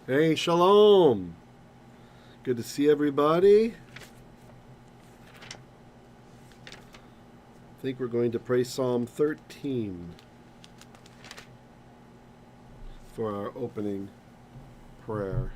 Hey, shalom. Good to see everybody. I think we're going to pray Psalm 13 for our opening prayer.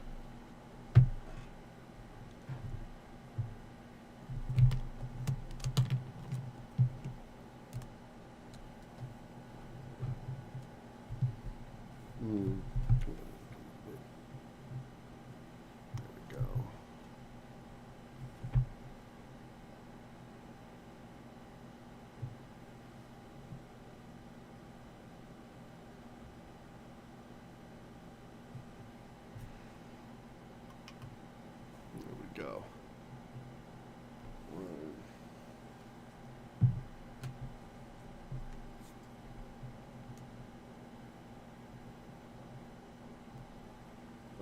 Go.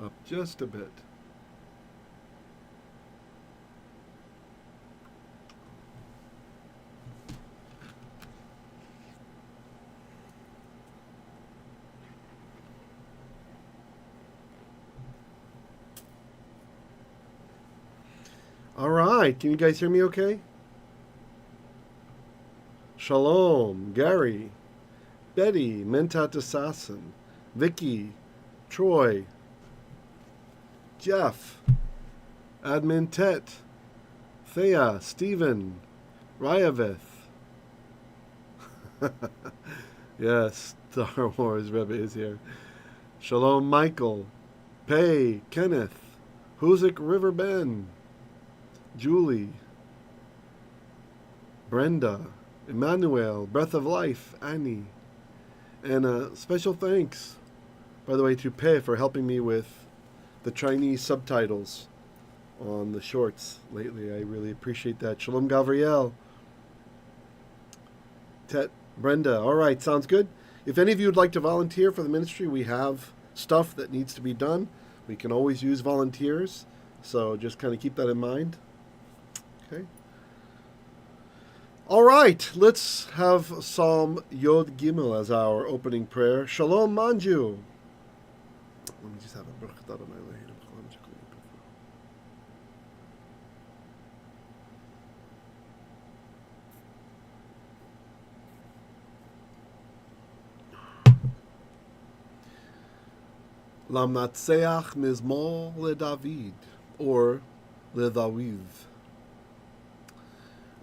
Up just a bit. All right, can you guys hear me okay? Shalom, Gary, Betty, Mentat Assassin, Vicky, Troy, Jeff, Admin Tet, Thea, Stephen, Ryaveth. Yes, Star Wars Rabbi is here. Shalom, Michael, Pei, Kenneth, Huzik River Ben, Julie, Brenda, Emmanuel, Breath of Life, Annie. And special thanks, by the way, to Pei for helping me with the Chinese subtitles on the shorts lately. I really appreciate that. Shalom, Gavriel. Tet, Brenda. All right, sounds good. If any of you would like to volunteer for the ministry, we have stuff that needs to be done. We can always use volunteers, so just kind of keep that in mind. Okay. All right, let's have Psalm Yod Gimel as our opening prayer. Shalom, Manju. Let me just have a bracha on my Elohei. Lamnatseach mizmor leDavid, or leDaviv.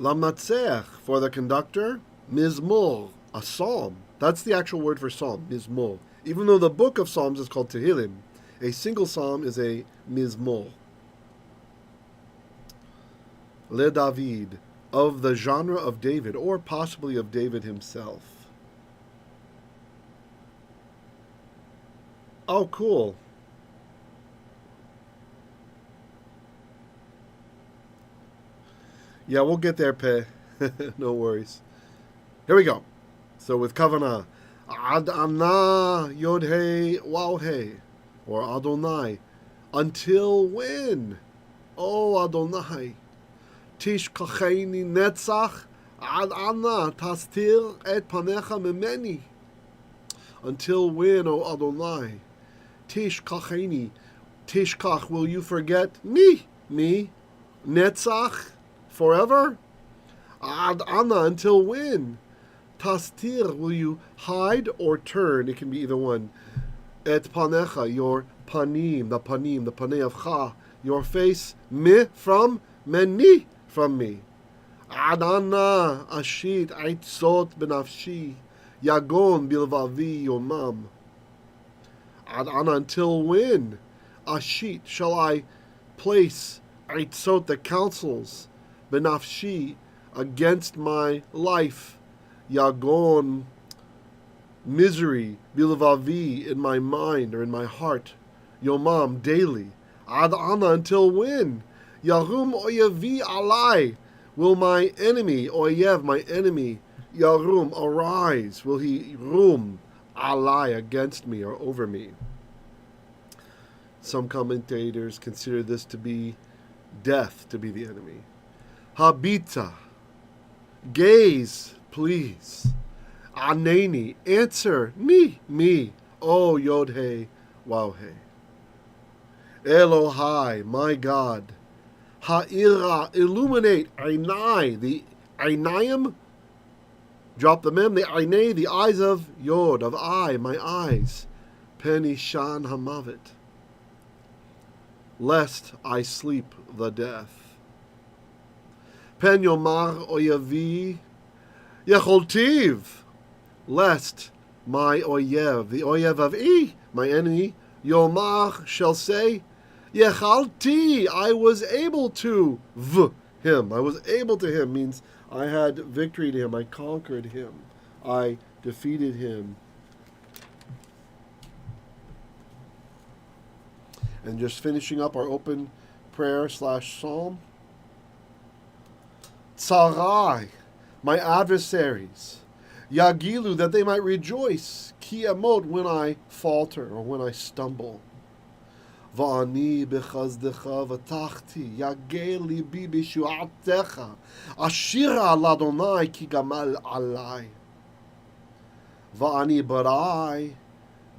Lamnatseach, for the conductor, mizmor, a psalm. That's the actual word for psalm, mizmor. Even though the book of Psalms is called Tehillim, a single psalm is a mizmor. LeDavid, of the genre of David, or possibly of David himself. Oh, cool. Yeah, we'll get there, Peh. No worries. Here we go. So with Kavanah, Ad Anah Yod-Hei Waw-Hei, or Adonai, until when? Oh, Adonai. Tishkacheini Netzach, Ad Anah Tastir et Panecha Memeni. Until when, O Adonai? Tishkacheni, Tishkach, will you forget me? Netzach, forever? Ad Anah, until when? Tastir, will you hide or turn? It can be either one. Et panecha, your panim, the panei of cha, your face, me, from, meni, from me. Ad Anah, ashit, aitzot benafshi, yagon bilvavi yomam. Ad Anah, until when? Ashit, shall I place aitzot, the counsels, benafshi, against my life, yagon, misery, bilvavi, in my mind or in my heart, yomam, daily. Ad Anah, until when? Yarum oyevi alai, will my enemy, oyev, my enemy, yarum, arise, will he rum, alai, against me or over me? Some commentators consider this to be death, to be the enemy. Habita, gaze, please. Aneni, answer me, oh Yod-Hei, Waw-Hei. Elohei, my God. Ha'ira, illuminate. Einai, the Einayim, drop the mem, the Einai, the eyes of Yod, of I, my eyes. Penishan hamavet, lest I sleep the death. Pen yomar oyavi yecholtiv, lest my oyev, the oyev of I, my enemy, yomar, shall say, yechalti, I was able to him. I was able to him means I had victory to him. I conquered him. I defeated him. And just finishing up our open prayer / psalm. Tsarai, my adversaries. Yagilu, that they might rejoice. Ki amot, when I falter or when I stumble. Va'ani b'chazdecha v'tachti, yagel libi b'shu'atecha, ashira l'Adonai ki gamal alai. Va'ani, but I,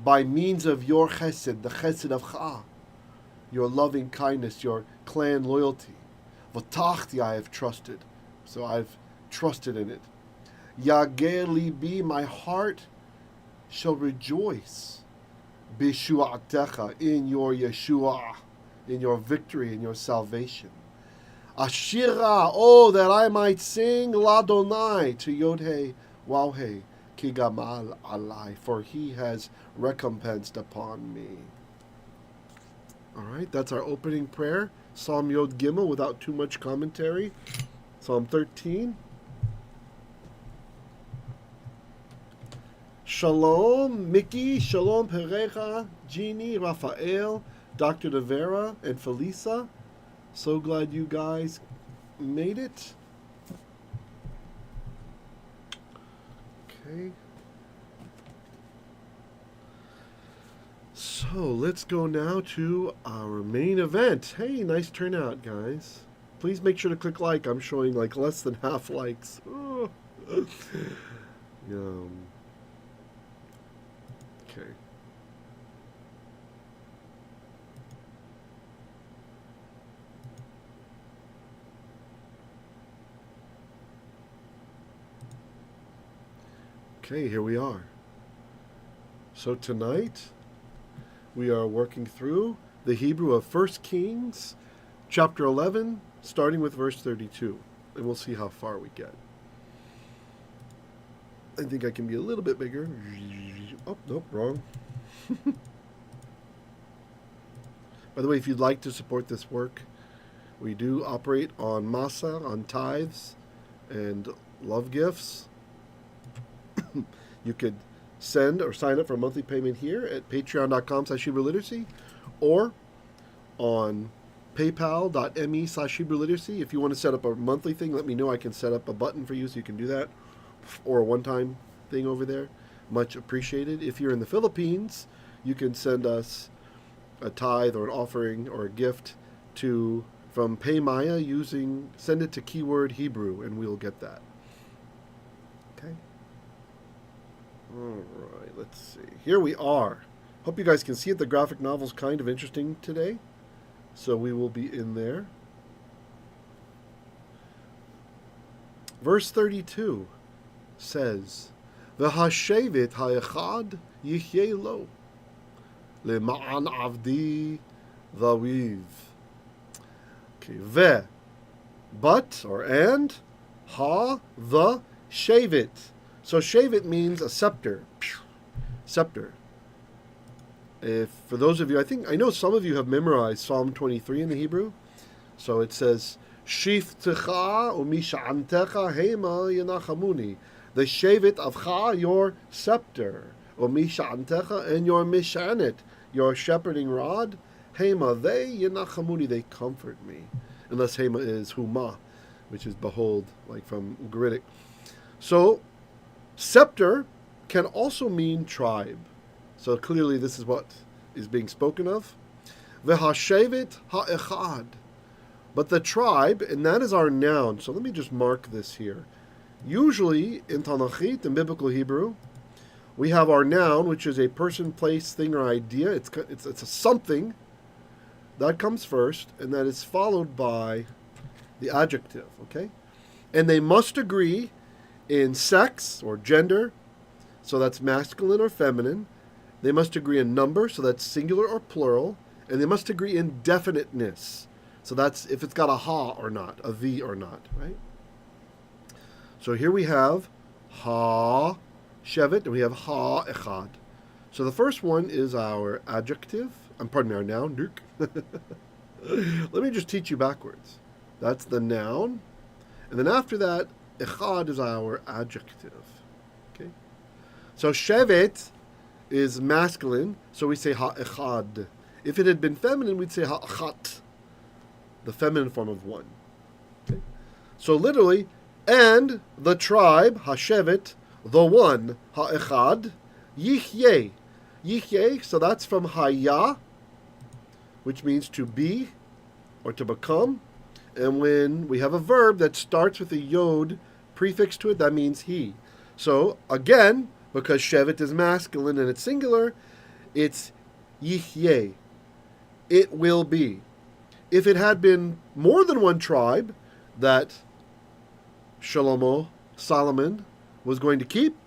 by means of your chesed, the chesed of Cha, your loving kindness, your clan loyalty, v'tachti, I have trusted, so I've trusted in it. Yagel libi, my heart shall rejoice. B'shu'atecha, in your Yeshua, in your victory, in your salvation. Ashira, oh, that I might sing l'Adonai, to Yod-Heh, Waw-Heh, ki gamal alai, for he has recompensed upon me. All right, that's our opening prayer. Psalm Yod Gimel without too much commentary. Psalm 13. Shalom, Mickey. Shalom, Perecha, Jeannie, Raphael, Dr. Devera, and Felisa. So glad you guys made it. Okay. So let's go now to our main event. Hey, nice turnout, guys. Please make sure to click like. I'm showing like less than half likes. Oh. Okay. Okay, here we are. So tonight we are working through the Hebrew of 1 Kings, chapter 11, starting with verse 32. And we'll see how far we get. I think I can be a little bit bigger. Oh, nope, wrong. By the way, if you'd like to support this work, we do operate on masa, on tithes, and love gifts. You could send or sign up for a monthly payment here at patreon.com/HebrewLiteracy or on paypal.me/HebrewLiteracy. If you want to set up a monthly thing, let me know. I can set up a button for you so you can do that, or a one-time thing over there. Much appreciated. If you're in the Philippines, you can send us a tithe or an offering or a gift from PayMaya send it to keyword Hebrew, and we'll get that. Okay. All right, let's see. Here we are. Hope you guys can see it. The graphic novel's kind of interesting today, so we will be in there. Verse 32 says, V'hashevet ha'echad yihyeh lo, le'ma'an avdi Daviv. Okay, but, or and, the shevet. So shevet means a scepter. Scepter. For those of you, I know some of you have memorized Psalm 23 in the Hebrew. So it says, Shiftecha umisha'antecha hema yenachamuni. The shevet of Cha, your scepter. Umisha'antecha, and your mishanet, your shepherding rod. Hema, they yenachamuni, they comfort me. Unless Hema is Huma, which is behold, like from Ugaritic. So, scepter can also mean tribe. So clearly this is what is being spoken of. V'hashevet ha'echad. But the tribe, and that is our noun. So let me just mark this here. Usually in Tanachit, in biblical Hebrew, we have our noun, which is a person, place, thing, or idea. It's a something That comes first, and that is followed by the adjective, okay? And they must agree in sex or gender, so that's masculine or feminine. They must agree in number, so that's singular or plural. And they must agree in definiteness. So that's if it's got a ha or not, a v or not, right? So here we have ha shevet, and we have ha echad. So the first one is our adjective. Pardon me, our noun. Let me just teach you backwards. That's the noun. And then after that, echad is our adjective. Okay? So shevet is masculine, so we say ha-echad. If it had been feminine, we'd say ha-achat, the feminine form of one. Okay? So literally, and the tribe, ha-shevet, the one, ha-echad, yichyeh. Yichyeh, so that's from haya, which means to be or to become. And when we have a verb that starts with a yod prefix to it, that means he. So again, because shevet is masculine and it's singular, it's yichyeh. It will be. If it had been more than one tribe that Solomon was going to keep,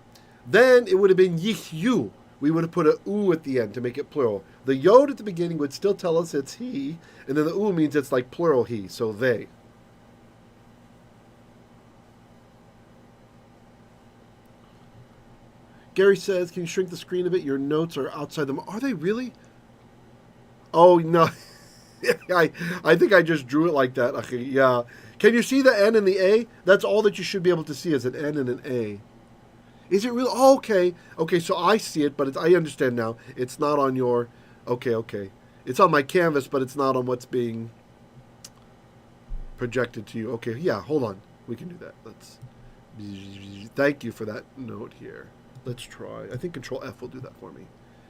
then it would have been yichyu. We would have put a u at the end to make it plural. The yod at the beginning would still tell us it's he, and then the u means it's like plural he, so they. Gary says, can you shrink the screen a bit? Your notes are outside them. Are they really? Oh, no. I think I just drew it like that. Okay, yeah. Can you see the N and the A? That's all that you should be able to see is an N and an A. Is it real? Oh, okay. Okay, so I see it, but I understand now. It's not on your... Okay. It's on my canvas, but it's not on what's being projected to you. Okay, yeah, hold on. We can do that. Let's... Thank you for that note here. Let's try. I think Control F will do that for me.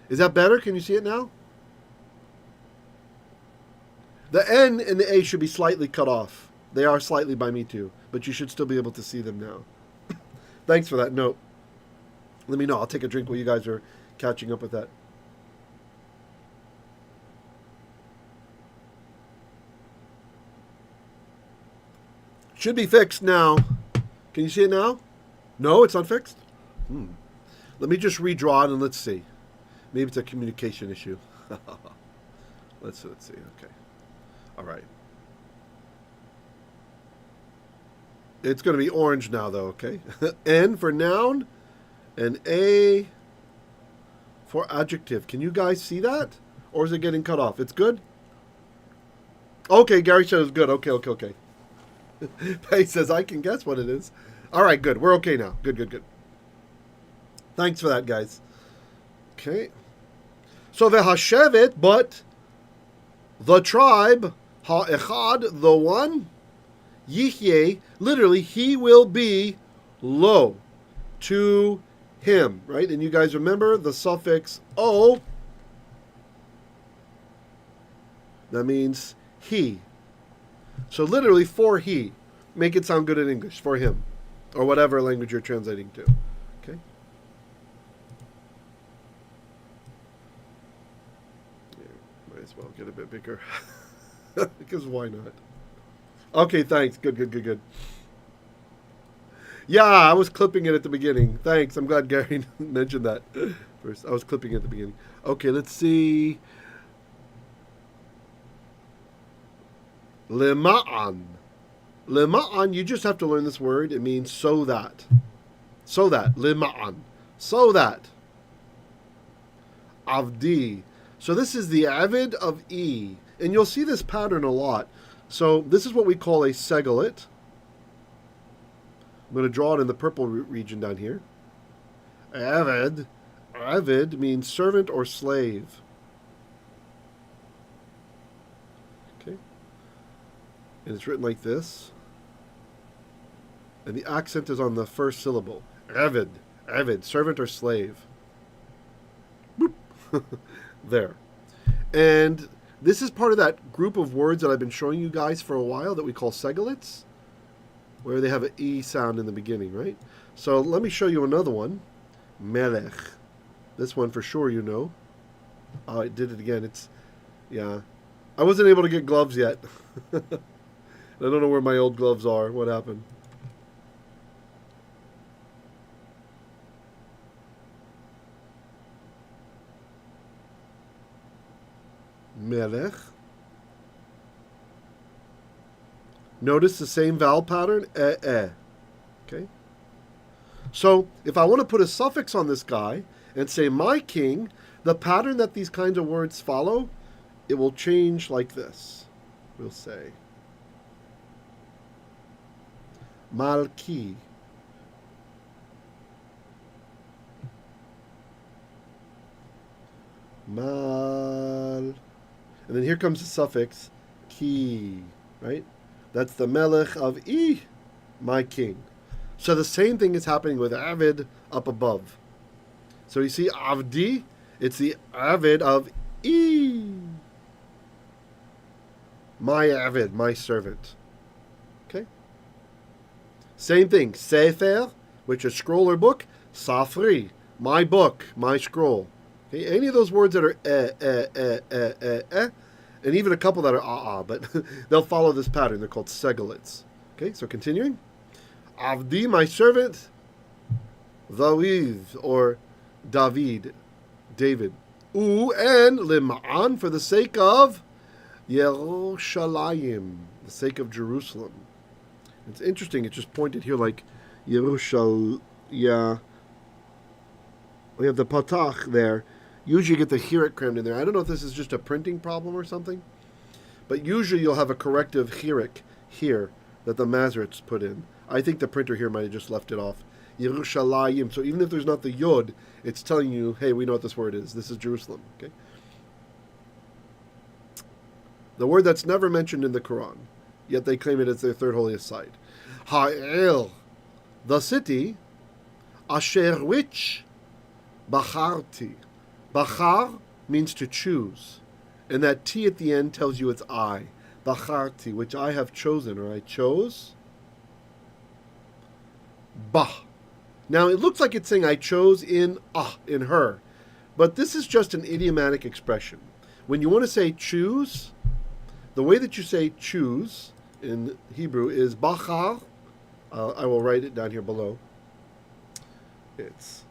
Is that better? Can you see it now? The N and the A should be slightly cut off. They are slightly by me too, but you should still be able to see them now. Thanks for that note. Let me know. I'll take a drink while you guys are catching up with that. Should be fixed now. Can you see it now? No, it's not fixed? Let me just redraw it and let's see. Maybe it's a communication issue. Let's see. Okay. All right. It's going to be orange now, though, okay? N for noun and A for adjective. Can you guys see that? Or is it getting cut off? It's good? Okay, Gary said it's good. Okay. Pei says, I can guess what it is. All right, good. We're okay now. Good. Thanks for that, guys. Okay. So v'hashevet, but the tribe, ha'echad, the one, yichyeh, literally, he will be lo, to him, right? And you guys remember the suffix o, that means he. So literally, for he. Make it sound good in English, for him, or whatever language you're translating to. Okay? Yeah, might as well get a bit bigger. Because why not? Okay, thanks. Good. Yeah, I was clipping it at the beginning. Thanks. I'm glad Gary mentioned that first. I was clipping it at the beginning. Okay, let's see. Lema'an. Lema'an, you just have to learn this word. It means so that. So that. Lema'an. So that. Avdi. So this is the avid of E. And you'll see this pattern a lot. So this is what we call a Segholate. I'm going to draw it in the purple region down here. Avid. Avid means servant or slave. Okay. And it's written like this. And the accent is on the first syllable. Avid. Avid. Servant or slave. Boop. There. And this is part of that group of words that I've been showing you guys for a while that we call Segholates, where they have an E sound in the beginning, right? So let me show you another one. Melech. This one for sure you know. Oh, I did it again. It's, yeah. I wasn't able to get gloves yet. I don't know where my old gloves are. What happened? Melech. Notice the same vowel pattern. Okay. So if I want to put a suffix on this guy and say my king, the pattern that these kinds of words follow, it will change like this. We'll say Malki. Mal. And then here comes the suffix ki, right? That's the melech of I, my king. So the same thing is happening with avid up above. So you see avdi, it's the avid of I. My avid, my servant. Okay? Same thing, sefer, which is scroll or book, safri, my book, my scroll. Okay? Any of those words that are and even a couple that are but they'll follow this pattern. They're called Segholates. Okay, so continuing. Avdi, my servant, David, or David, David. And lim'an, for the sake of Yerushalayim, the sake of Jerusalem. It's interesting, it's just pointed here like Yerushal, yeah. We have the patach there. Usually you get the hirik crammed in there. I don't know if this is just a printing problem or something, but usually you'll have a corrective hirik here that the Masoretes put in. I think the printer here might have just left it off. Yerushalayim. So even if there's not the yod, it's telling you, hey, we know what this word is. This is Jerusalem. Okay. The word that's never mentioned in the Quran, yet they claim it as their third holiest site. Ha'el, the city, asher which, bacharti. Bachar means to choose, and that T at the end tells you it's I. Bacharti, which I have chosen, or I chose. Bah. Now it looks like it's saying I chose in her, but this is just an idiomatic expression. When you want to say choose, the way that you say choose in Hebrew is bachar. I will write it down here below. It's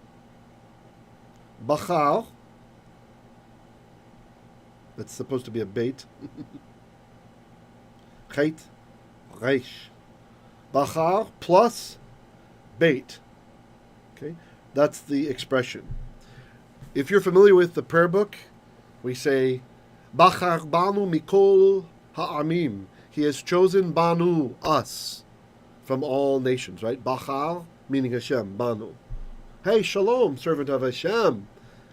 bachar. That's supposed to be a bait. Chait, reish. Bachar plus bait. Okay, that's the expression. If you're familiar with the prayer book, we say, Bachar banu mikol ha'amim. He has chosen banu, us, from all nations, right? Bachar, meaning Hashem, banu. Hey, shalom, servant of Hashem.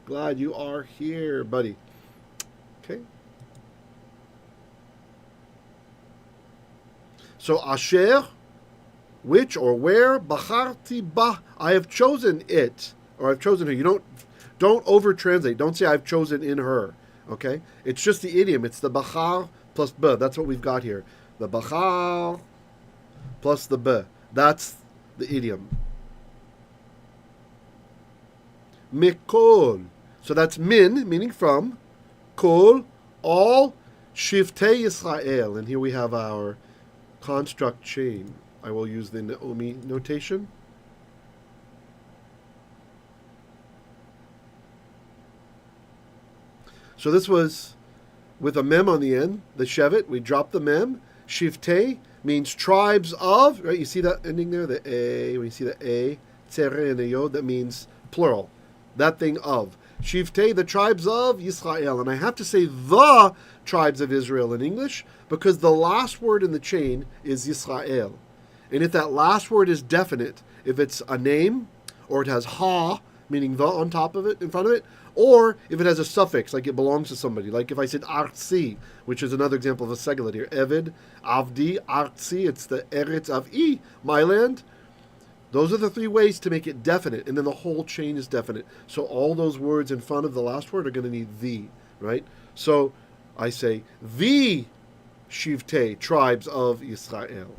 Glad you are here, buddy. Okay. So asher, which or where, bacharti bah, I have chosen it, or I've chosen her. You don't over translate. Don't say I've chosen in her. Okay, it's just the idiom. It's the bachar plus b. That's what we've got here. The bachar plus the b. That's the idiom. Mikol. So that's min, meaning from. Kol, all, shiftei Yisrael. And here we have our construct chain. I will use the Naomi notation. So this was with a mem on the end, the shevet. We dropped the mem. Shiftei means tribes of, right? You see that ending there? The A, when you see the A, tzere and a yod, that means plural. That thing of. Shiftei, the tribes of Yisrael. And I have to say the tribes of Israel in English because the last word in the chain is Yisrael. And if that last word is definite, if it's a name, or it has ha, meaning the on top of it, in front of it, or if it has a suffix, like it belongs to somebody, like if I said artsi, which is another example of a segolate here, Eved, Avdi, artsi, it's the eretz of I, my land. Those are the three ways to make it definite, and then the whole chain is definite. So all those words in front of the last word are going to need the, right? So I say, the Shivtei, tribes of Yisrael.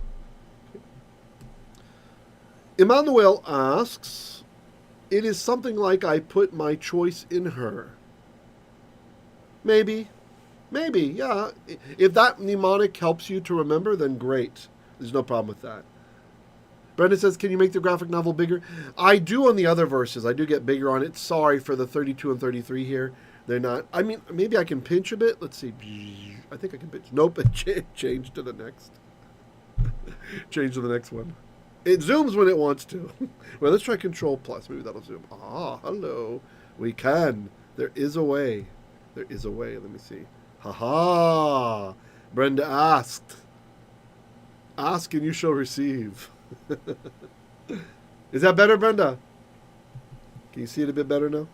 Emmanuel asks, it is something like I put my choice in her. Maybe. Maybe, yeah. If that mnemonic helps you to remember, then great. There's no problem with that. Brenda says, can you make the graphic novel bigger? I do on the other verses. I do get bigger on it. Sorry for the 32 and 33 here. They're not. I mean, maybe I can pinch a bit. Let's see. I think I can pinch. Nope, it changed to the next. Change to the next one. It zooms when it wants to. Well, let's try Control Plus. Maybe that'll zoom. Ah, hello. We can. There is a way. There is a way. Let me see. Ha-ha. Brenda asked. Ask and you shall receive. Is that better, Brenda? Can you see it a bit better now?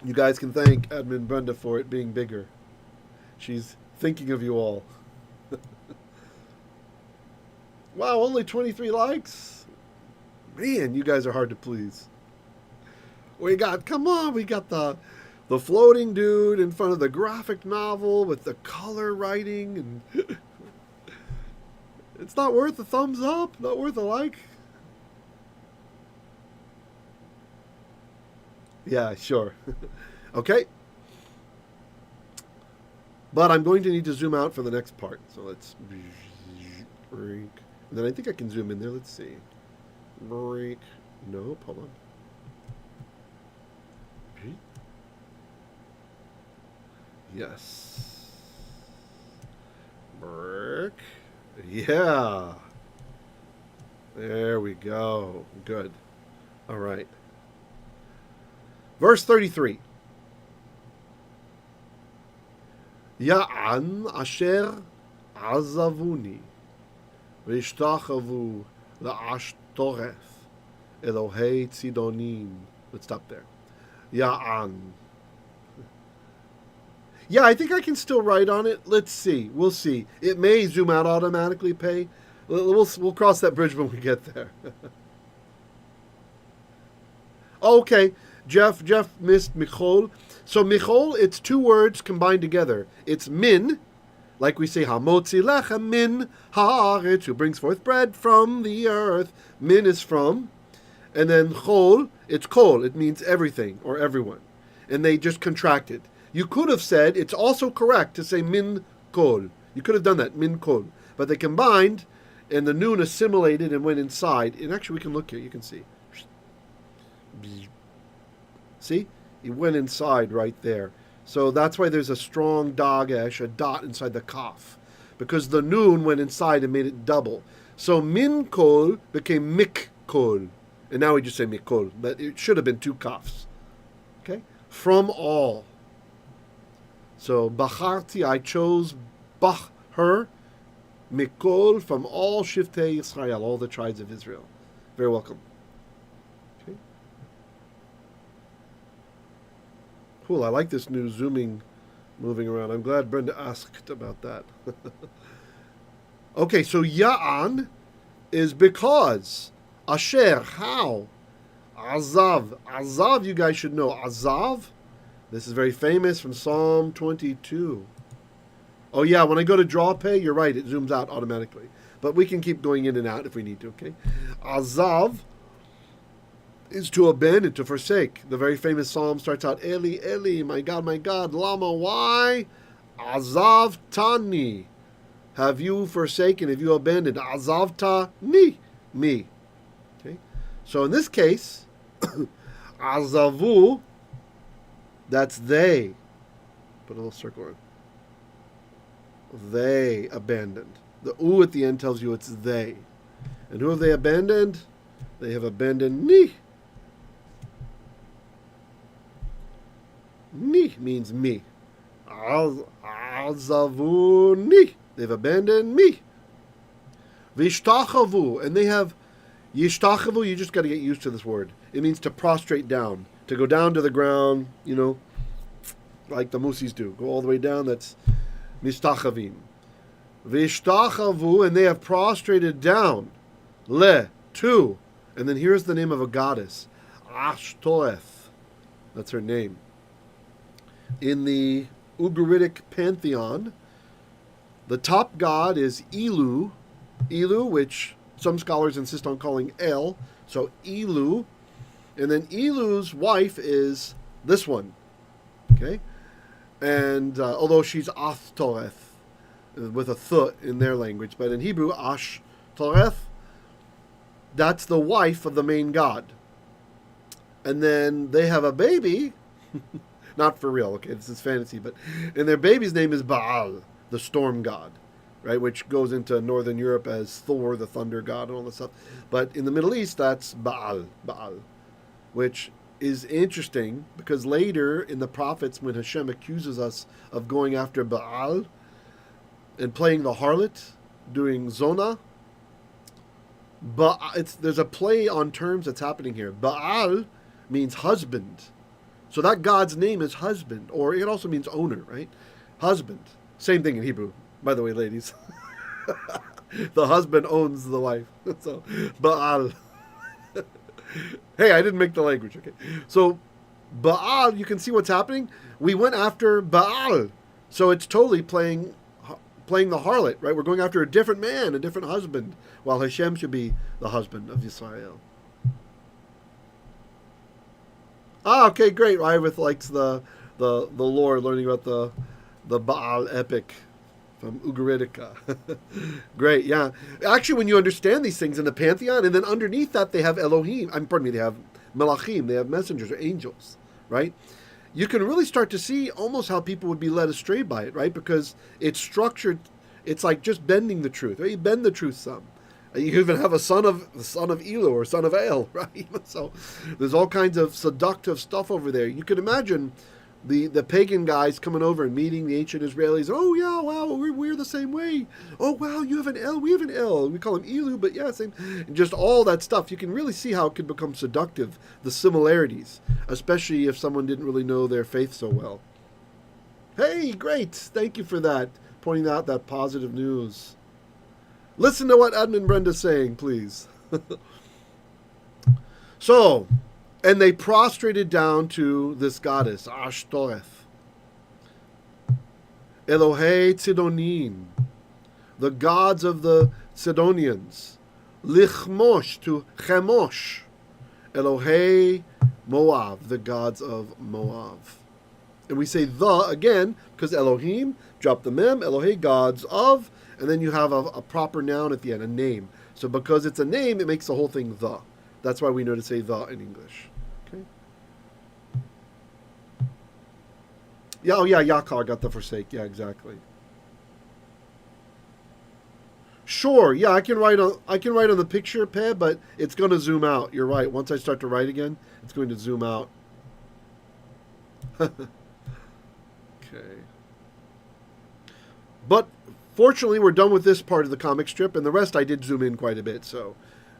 You guys can thank Admin Brenda for it being bigger. She's thinking of you all. Wow, only 23 likes? Man, you guys are hard to please. We got the floating dude in front of the graphic novel with the color writing, and it's not worth a thumbs up, not worth a like. Yeah, sure. Okay. But I'm going to need to zoom out for the next part. So let's break. And then I think I can zoom in there. Let's see. Break. No, hold on. Yes. Break. Yeah. There we go. Good. All right. Verse 33. Ya'an asher azavuni v'ishtachavu la'ashtoreth Elohei tzidonim. Let's stop there. Ya'an. Yeah, I think I can still write on it. Let's see. We'll see. It may zoom out automatically, Pay. We'll cross that bridge when we get there. Okay. Jeff missed Michol. So Michol, it's two words combined together. It's min, like we say, hamotzi lechem min haaretz, who brings forth bread from the earth. Min is from. And then chol, it's kol. It means everything or everyone. And they just contracted. You could have said, it's also correct to say min kol. You could have done that, min kol. But they combined, and the noun assimilated and went inside. And actually, we can look here. You can see. See? It went inside right there. So that's why there's a strong dagesh, a dot inside the kaf. Because the noun went inside and made it double. So min kol became mik kol. And now we just say mikol. But it should have been two kafs. Okay? From all. So bacharti, I chose her, mikol, from all shiftei Yisrael, all the tribes of Israel. Very welcome. Okay. Cool, I like this new zooming, moving around. I'm glad Brenda asked about that. Okay, so Ya'an is because. Asher, how? Azav. Azav, you guys should know. Azav, this is very famous from Psalm 22. Oh yeah, when I go to draw pay, you're right, it zooms out automatically. But we can keep going in and out if we need to, okay? Azav is to abandon, to forsake. The very famous psalm starts out, Eli, Eli, my God, lama, why? Azav tani. Have you forsaken, have you abandoned? Azav ta ni, me. Okay? So in this case, azavu, that's they. Put a little circle in. They abandoned. The u at the end tells you it's they. And who have they abandoned? They have abandoned ni. Ni means me. Azavu ni. They've abandoned me. Vishtachavu. And they have yishtachavu. You just got to get used to this word. It means to prostrate down. To go down to the ground, you know, like the Musis do. Go all the way down. That's mistachavim. Vishtachavu. And they have prostrated down. Le. To. And then here's the name of a goddess. Ashtoreth. That's her name. In the Ugaritic pantheon, the top god is Elu. Elu, which some scholars insist on calling El. So Elu. And then Elu's wife is this one. Okay? And although she's Ashtoreth, with a th in their language, but in Hebrew, Ashtoreth, that's the wife of the main god. And then they have a baby, not for real, okay, this is fantasy, but, and their baby's name is Baal, the storm god, right, which goes into Northern Europe as Thor, the thunder god, and all this stuff. But in the Middle East, that's Baal, which is interesting because later in the prophets, when Hashem accuses us of going after Baal and playing the harlot, doing Zonah, but there's a play on terms that's happening here. Baal means husband. So that God's name is husband, or it also means owner, right? Husband. Same thing in Hebrew, by the way, ladies. The husband owns the wife. So, Baal. Hey, I didn't make the language, okay? So, Baal, you can see what's happening. We went after Baal. So it's totally playing the harlot, right? We're going after a different man, a different husband, while Hashem should be the husband of Israel. Ah, okay, great. Iveth likes the lore, learning about the Baal epic from Ugaritica. Great, yeah. Actually, when you understand these things in the pantheon, and then underneath that they have Elohim, they have Melachim, they have messengers or angels, right? You can really start to see almost how people would be led astray by it, right? Because it's structured, it's like just bending the truth, right? You bend the truth some. You even have the son of Elu or son of El, right? So there's all kinds of seductive stuff over there. You can imagine the pagan guys coming over and meeting the ancient Israelis. Oh yeah, wow, we're the same way. Oh wow, you have an El, we have an El. We call him Elu, but yeah, same. And just all that stuff. You can really see how it could become seductive, the similarities, especially if someone didn't really know their faith so well. Hey, great. Thank you for that, pointing out that positive news. Listen to what Admin Brenda's saying, please. So, and they prostrated down to this goddess, Ashtoreth. Elohei Sidonim, the gods of the Sidonians. Lichmosh, to Chemosh. Elohei Moab, the gods of Moab. And we say the again, because Elohim, drop the mem, Elohei, gods of, and then you have a proper noun at the end, a name. So because it's a name, it makes the whole thing the. That's why we know to say the in English. Okay. Yeah, oh yeah, Yaakov got the forsake. Yeah, exactly. Sure, yeah, I can write on the picture, Pe, but it's going to zoom out. You're right. Once I start to write again, it's going to zoom out. Okay. But fortunately, we're done with this part of the comic strip, and the rest I did zoom in quite a bit, so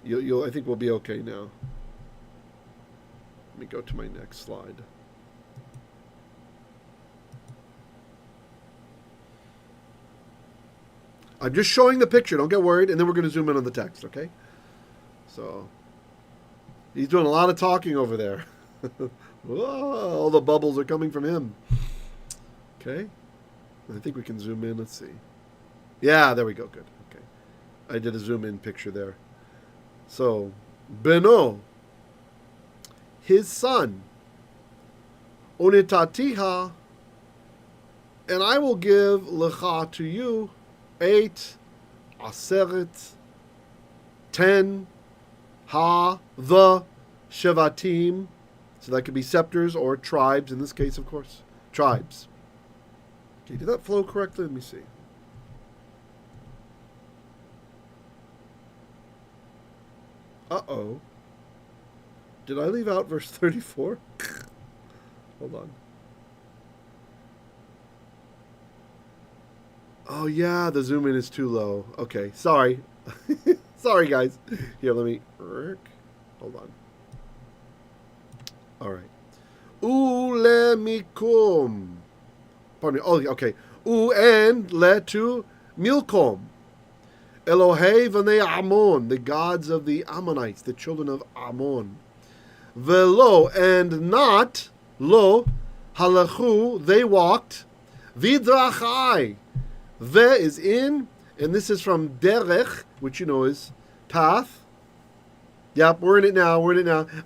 I think we'll be okay now. Let me go to my next slide. I'm just showing the picture, don't get worried, and then we're going to zoom in on the text, okay? So, he's doing a lot of talking over there. Whoa, all the bubbles are coming from him. Okay. I think we can zoom in. Let's see. Yeah, there we go. Good. Okay. I did a zoom in picture there. So, Beno, his son, Onitatiha, and I will give laqach to you 8, Aseret, 10, the Shevatim. So that could be scepters or tribes in this case, of course. Tribes. Okay, did that flow correctly? Let me see. Uh-oh. Did I leave out verse 34? Hold on. Oh, yeah, the zoom in is too low. Okay, sorry. Sorry, guys. Here, let me... Hold on. All right. Ulemikum. Pardon me. Oh, okay. And le to Milkom. Elohei v'nei Ammon, the gods of the Ammonites, the children of Ammon. Velo, and not, lo, halachu, they walked, vidrachai. Ve is in, and this is from derech, which you know is path. Yep, we're in it now.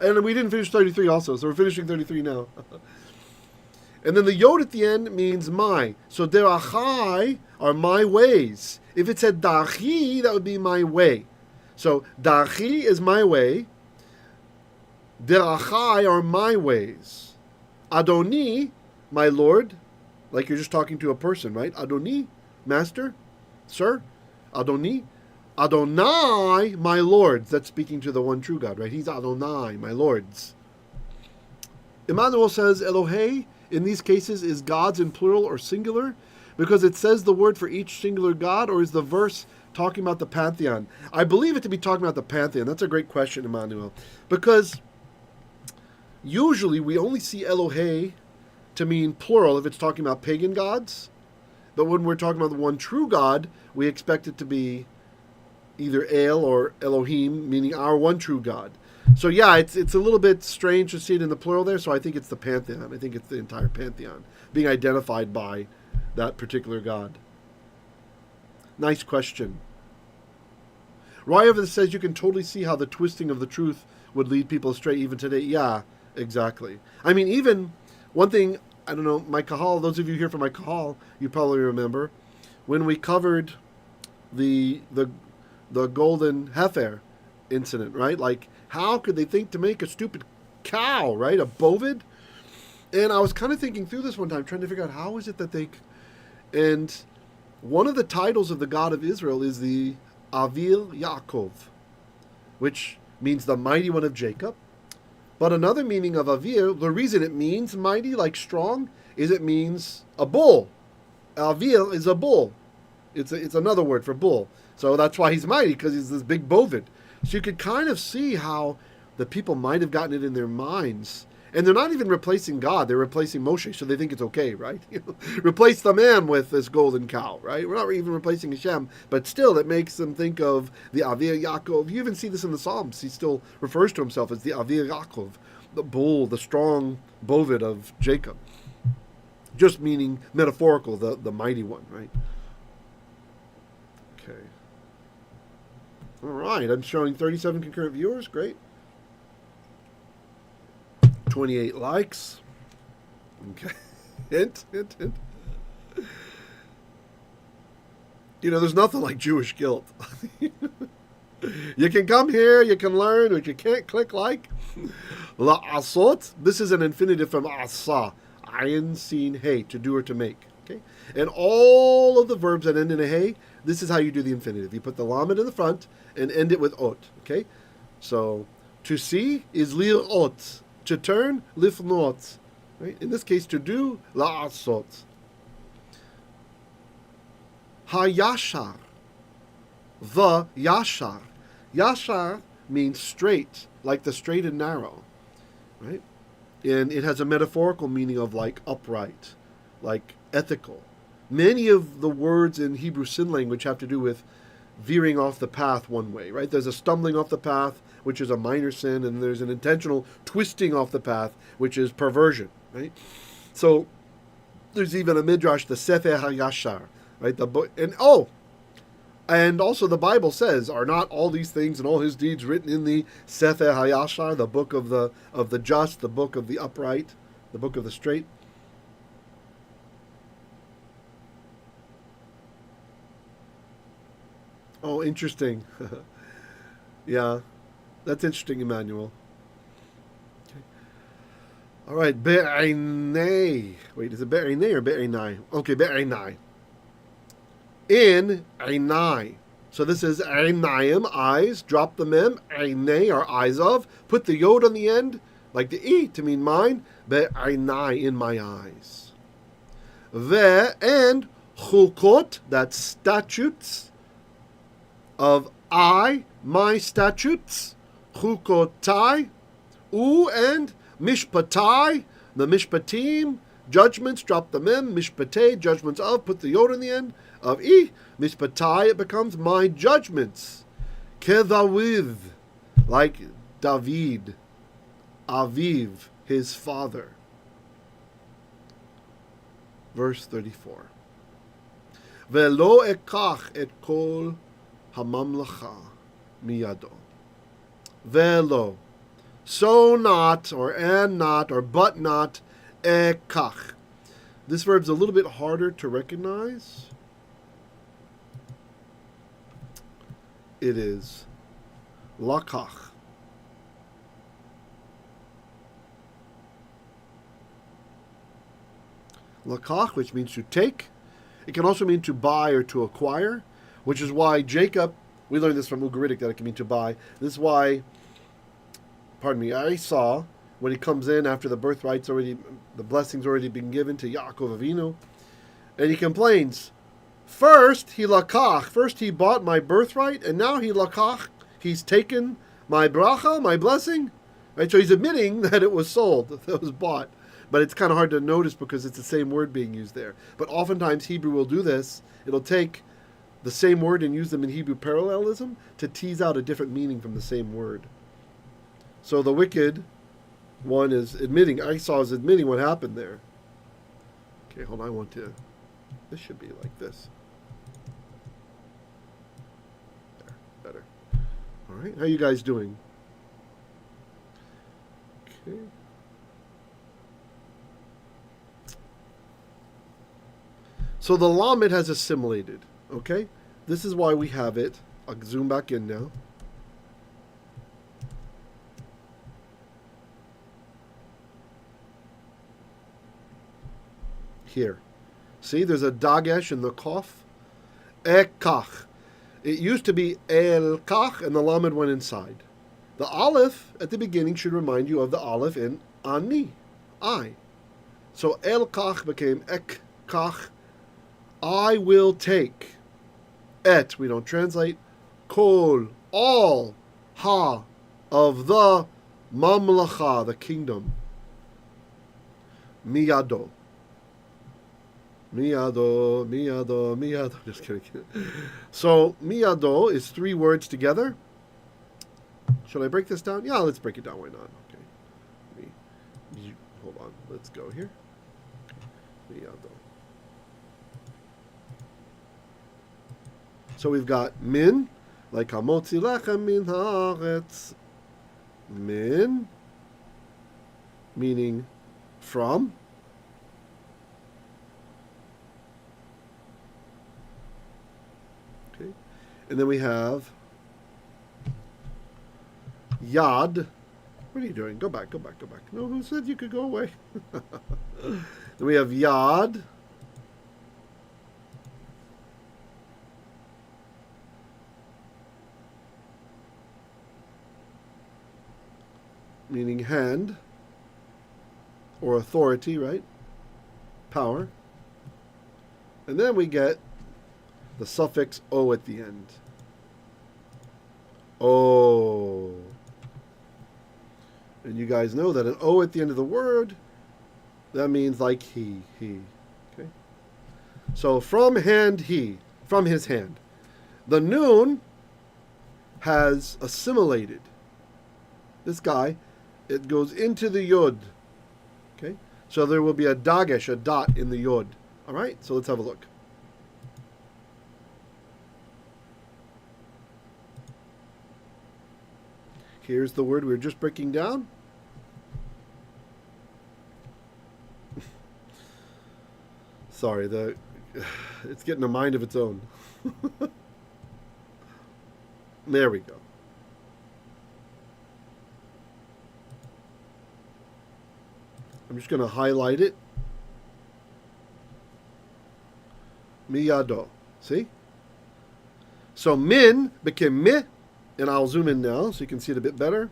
And we didn't finish 33 also, so we're finishing 33 now. And then the yod at the end means my. So derachai are my ways. If it said dachi, that would be my way. So dachi is my way. Derachai are my ways. Adoni, my Lord, like you're just talking to a person, right? Adoni, master, sir. Adoni. Adonai, my lords. That's speaking to the one true God, right? He's Adonai, my lords. Emmanuel says Elohei in these cases is gods in plural or singular because it says the word for each singular God, or is the verse talking about the pantheon? I believe it to be talking about the pantheon. That's a great question, Emmanuel, because usually we only see Elohei to mean plural if it's talking about pagan gods, but when we're talking about the one true God, we expect it to be either El or Elohim, meaning our one true God. So yeah, it's a little bit strange to see it in the plural there, so I think it's the pantheon. I think it's the entire pantheon being identified by that particular God. Nice question. Ryev says you can totally see how the twisting of the truth would lead people astray even today. Yeah, exactly. I mean, even one thing, I don't know, my kahal, those of you here from my kahal, you probably remember, when we covered the golden heifer incident, right? Like, how could they think to make a stupid cow, right? A bovid? And I was kind of thinking through this one time, trying to figure out how is it that they... And one of the titles of the God of Israel is the Avil Yaakov, which means the mighty one of Jacob. But another meaning of Avil, the reason it means mighty, like strong, is it means a bull. Avil is a bull. It's another word for bull. So that's why he's mighty, because he's this big bovid. So you could kind of see how the people might have gotten it in their minds. And they're not even replacing God. They're replacing Moshe, so they think it's okay, right? Replace the man with this golden cow, right? We're not even replacing Hashem, but still it makes them think of the Avil Yaakov. You even see this in the Psalms. He still refers to himself as the Avil Yaakov, the bull, the strong bovid of Jacob. Just meaning metaphorical, the mighty one, right? Okay. All right, I'm showing 37 concurrent viewers. Great. 28 likes. Okay. Hint. You know, there's nothing like Jewish guilt. You can come here, you can learn, but you can't click like. La'asot. This is an infinitive from asa. Ayin, sin, hey, to do or to make. Okay. And all of the verbs that end in a hey, this is how you do the infinitive. You put the lamed in the front and end it with ot. Okay. So to see is lir'ot. To turn, lifnot. Right? In this case, to do, la'asot. Ha-yashar. The yashar. Yashar means straight, like the straight and narrow. Right? And it has a metaphorical meaning of like upright, like ethical. Many of the words in Hebrew sin language have to do with veering off the path one way, right? There's a stumbling off the path, which is a minor sin, and there's an intentional twisting off the path, which is perversion, right? So there's even a midrash, the Sefer HaYashar, right? And also the Bible says, are not all these things and all his deeds written in the Sefer HaYashar, the book of the just, the book of the upright, the book of the straight? Oh, interesting. Yeah, that's interesting, Emmanuel. Okay. All right, be'einei. Wait, is it be'einei or be'einai? Okay, be'einai. In einai. So this is einayim, eyes. Drop the mem. Einei are eyes of. Put the yod on the end, like the e, to mean mine. Be'einai, in my eyes. And chukot, that's statutes of I, my statutes, chukotai, and mishpatai, the mishpatim, judgments, drop the mem, mishpatei, judgments of, put the yod in the end, of mishpatai, it becomes my judgments. Kedaviv, like David, Aviv, his father. Verse 34. Velo ekach et kol hamamlacha miyado. Velo. So not, or and not, or but not, ekach. This verb's a little bit harder to recognize. It is laqach. Laqach, which means to take. It can also mean to buy or to acquire, which is why Jacob, we learned this from Ugaritic that it can mean to buy. This is why, Esau, when he comes in after the birthright's already, the blessing's already been given to Yaakov Avinu, and he complains, first he bought my birthright, and now he laqach, he's taken my bracha, my blessing, right? So he's admitting that it was sold, that it was bought. But it's kind of hard to notice because it's the same word being used there. But oftentimes Hebrew will do this. It'll take the same word and use them in Hebrew parallelism to tease out a different meaning from the same word. So the wicked one is admitting, Esau is admitting what happened there. Okay, hold on, this should be like this. There, better. All right, how you guys doing? Okay. So the lamed has assimilated, okay? This is why we have it. I'll zoom back in now. Here. See, there's a dagesh in the kof. Ekach. It used to be el-kach, and the lamed went inside. The aleph at the beginning should remind you of the aleph in ani, I. So el-kach became ek-kach. I will take. Et, we don't translate. Kol, all. Ha, of the mamlacha, the kingdom. Miyado. Miyado. Just kidding. So, miyado is 3 words together. Should I break this down? Yeah, let's break it down. Why not? Okay. Hold on. Let's go here. Miyado. So we've got min, like hamotzi lechem min haaretz. Min, meaning from. Okay. And then we have yad. What are you doing? Go back. No, who said you could go away? Then we have yad. Meaning hand, or authority, right? Power. And then we get the suffix o at the end. O. And you guys know that an o at the end of the word, that means like he. Okay? So from hand from his hand. The noun has assimilated. This guy, it goes into the yod. Okay? So there will be a dagesh, a dot in the yod. All right? So let's have a look. Here's the word we were just breaking down. Sorry, it's getting a mind of its own. There we go. I'm just going to highlight it. Miyado. See? So min became mi, and I'll zoom in now so you can see it a bit better.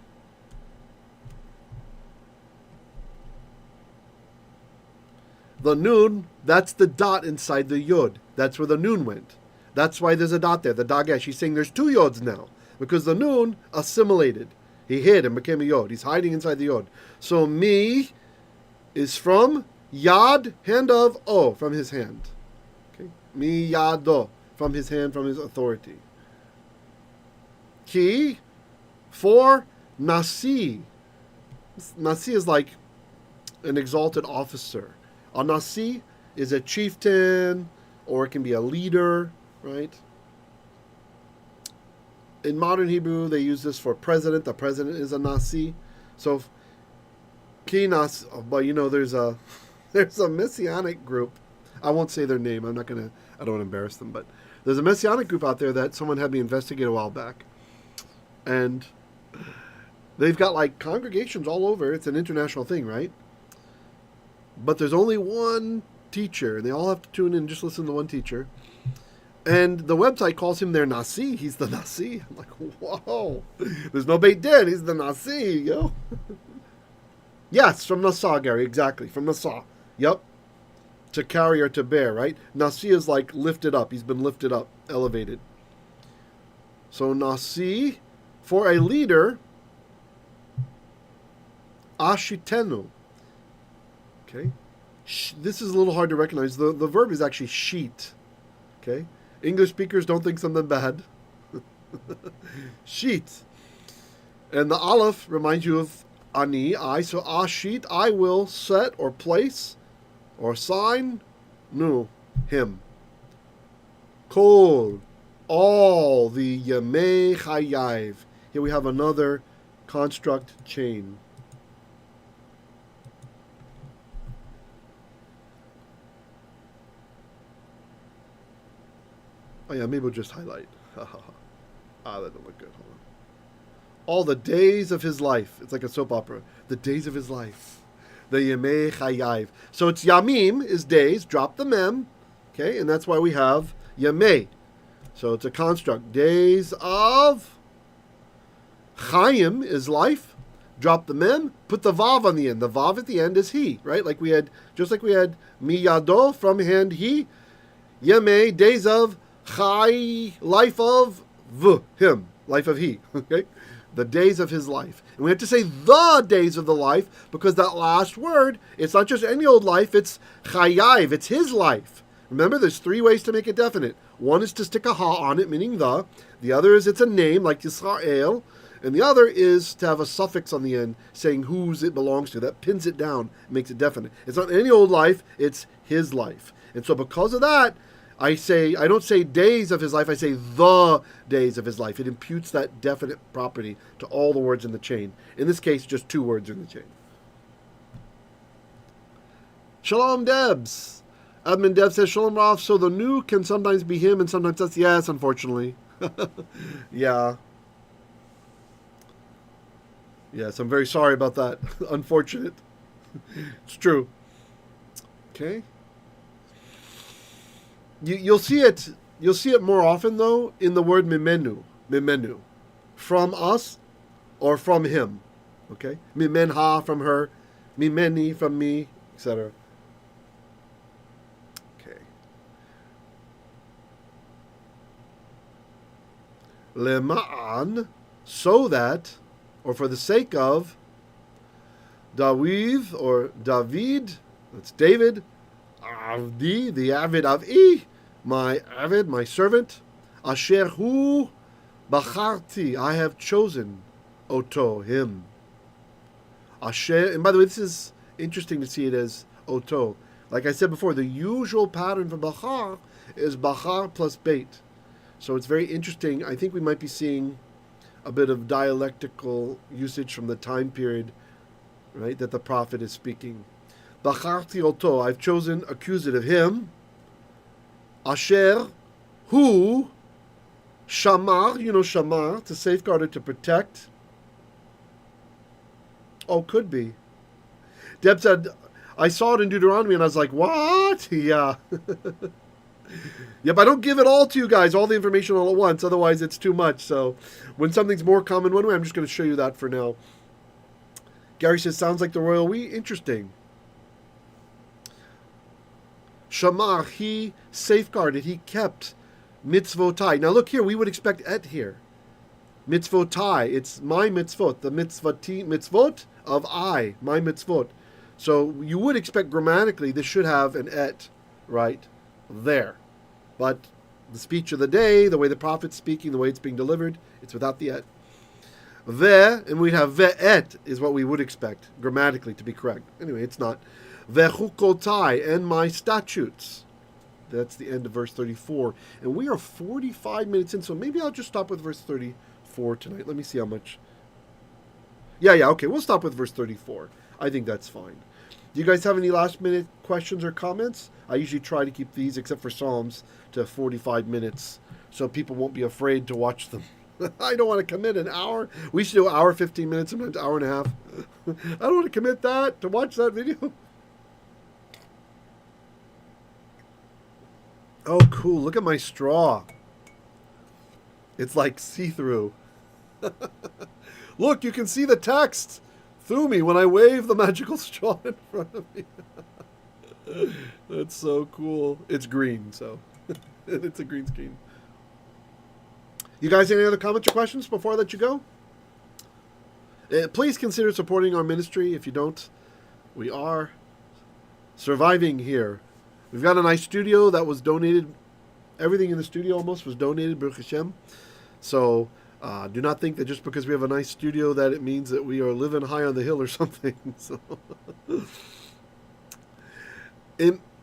The noon, that's the dot inside the yod. That's where the noon went. That's why there's a dot there, the dagesh. He's saying there's 2 yods now, because the noon assimilated. He hid and became a yod. He's hiding inside the yod. So mi is from yad, hand of, o, from his hand. Okay? Mi yado, from his hand, from his authority. Ki, for nasi. Nasi is like an exalted officer. A nasi is a chieftain, or it can be a leader, right? In modern Hebrew, they use this for president. The president is a nasi. So, ki nas, but there's a there's a messianic group. I won't say their name. I don't want to embarrass them, but there's a messianic group out there that someone had me investigate a while back. And they've got like congregations all over. It's an international thing, right? But there's only one teacher, and they all have to tune in and just listen to one teacher. And the website calls him their Nasi. He's the Nasi. I'm like, whoa. There's no Beit Din. He's the Nasi, yo. Yes, from Nasa, Gary. Exactly. From Nasa. Yep. To carry or to bear, right? Nasi is like lifted up. He's been lifted up, elevated. So Nasi, for a leader, Ashitenu. Okay. This is a little hard to recognize. The verb is actually sheet. Okay. English speakers don't think something bad. Sheet. And the Aleph reminds you of Ani, I. So Ashit, I will set or place or sign, nu, him. Kol, all the Yemei Chayav. Here we have another construct chain. Oh yeah, maybe we'll just highlight. That don't look good. Hold on. All the days of his life. It's like a soap opera. The days of his life. The Yemei Chayav. So it's Yamim is days. Drop the mem. Okay, and that's why we have Yemei. So it's a construct. Days of Chaim is life. Drop the mem. Put the vav on the end. The vav at the end is he. Right? Like we had, just like we had miyado from hand he. Yemei, days of Chai, life of him, life of he. Okay, the days of his life, and we have to say the days of the life because that last word, it's not just any old life. It's chayav. It's his life. Remember, there's three ways to make it definite. One is to stick a ha on it, meaning the. The other is it's a name like Yisrael, and the other is to have a suffix on the end saying whose it belongs to. That pins it down, makes it definite. It's not any old life. It's his life, and so because of that. I don't say days of his life, I say the days of his life. It imputes that definite property to all the words in the chain. In this case, just two words in the chain. Shalom Debs. Admin Deb says, Shalom Rav, so the nu can sometimes be him and sometimes us. Yes, unfortunately. Yeah. Yes, I'm very sorry about that. Unfortunate. It's true. Okay. You'll see it more often though in the word mimenu, from us or from him. Okay, mimenha from her, mimeni from me, etc. Okay. Lema'an, so that, or for the sake of, David or David, that's David, Avdi, the Avid Av'i, my Avid, my servant, Asher hu bacharti, I have chosen, Oto, him. Asher, and by the way, this is interesting to see it as Oto. Like I said before, the usual pattern for Bachar is Bachar plus Beit. So it's very interesting. I think we might be seeing a bit of dialectical usage from the time period, right, that the prophet is speaking. Bacharti Oto, I've chosen accusative him. Asher, who, Shamar, Shamar, to safeguard it, to protect. Oh, could be. Deb said, I saw it in Deuteronomy and I was like, what? Yeah. Yep, I don't give it all to you guys, all the information all at once, otherwise it's too much. So when something's more common one way, I'm just going to show you that for now. Gary says, sounds like the royal we. Interesting. Shamar, he safeguarded, he kept mitzvotai. Now look here, we would expect et here. Mitzvotai, it's my mitzvot, the mitzvot of I, my mitzvot. So you would expect grammatically this should have an et right there. But the speech of the day, the way the prophet's speaking, the way it's being delivered, it's without the et. And we'd have ve'et is what we would expect grammatically to be correct. Anyway, it's not. Vechukotai, and my statutes. That's the end of verse 34. And we are 45 minutes in, so maybe I'll just stop with verse 34 tonight. Let me see how much. Yeah, okay, we'll stop with verse 34. I think that's fine. Do you guys have any last minute questions or comments? I usually try to keep these, except for Psalms, to 45 minutes so people won't be afraid to watch them. I don't want to commit an hour. We should do an hour, 15 minutes, sometimes an hour and a half. I don't want to commit that to watch that video. Oh, cool. Look at my straw. It's like see-through. Look, you can see the text through me when I wave the magical straw in front of me. That's so cool. It's green, so it's a green screen. You guys, any other comments or questions before I let you go? Please consider supporting our ministry. If you don't, we are surviving here. We've got a nice studio that was donated. Everything in the studio almost was donated, Baruch Hashem. So do not think that just because we have a nice studio that it means that we are living high on the hill or something. So,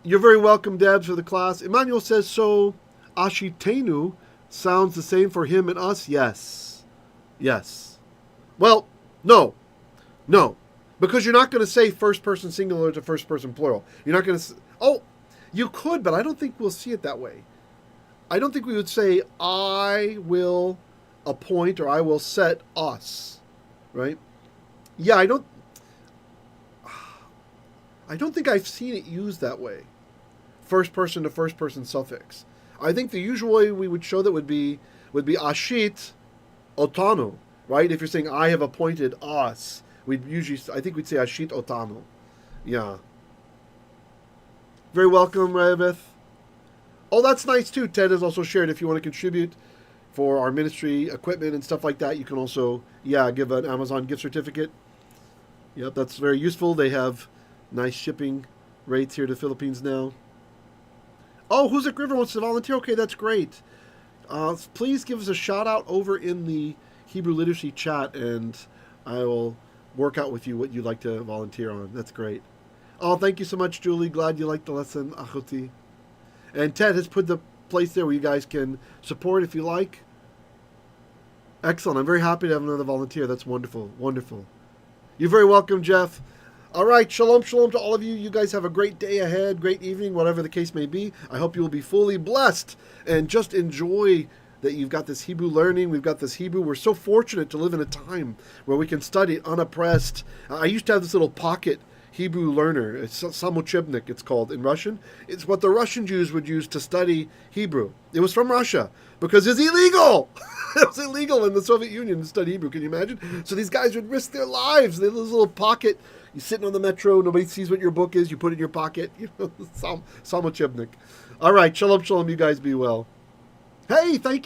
you're very welcome, Debs, for the class. Emmanuel says, so Ashitenu sounds the same for him and us? Yes. Yes. Well, no. No. Because you're not going to say first person singular to first person plural. You're not going to... Oh, you could, but I don't think we'll see it that way. I don't think we would say, I will appoint or I will set us. Right? Yeah, I don't think I've seen it used that way. First person to first person suffix. I think the usual way we would show that would be ashit otanu, right? If you're saying I have appointed us, I think we'd say ashit otanu. Yeah. Very welcome, Ravith. Oh, that's nice too. Ted has also shared if you want to contribute for our ministry equipment and stuff like that, you can also, give an Amazon gift certificate. Yep, that's very useful. They have nice shipping rates here to the Philippines now. Oh, Huzik River wants to volunteer. Okay, that's great. Please give us a shout out over in the Hebrew Literacy chat, and I will work out with you what you'd like to volunteer on. That's great. Oh, thank you so much, Julie. Glad you liked the lesson, Achuti. And Ted has put the place there where you guys can support if you like. Excellent. I'm very happy to have another volunteer. That's wonderful. Wonderful. You're very welcome, Jeff. All right, shalom, shalom to all of you. You guys have a great day ahead, great evening, whatever the case may be. I hope you will be fully blessed and just enjoy that you've got this Hebrew learning. We've got this Hebrew. We're so fortunate to live in a time where we can study it unoppressed. I used to have this little pocket Hebrew learner. It's samochebnik, it's called in Russian. It's what the Russian Jews would use to study Hebrew. It was from Russia because it's illegal. It was illegal in the Soviet Union to study Hebrew. Can you imagine? So these guys would risk their lives. They had this little pocket. You're sitting on the metro. Nobody sees what your book is. You put it in your pocket. Samochebnik. All right. Shalom, shalom. You guys be well. Hey, thank you.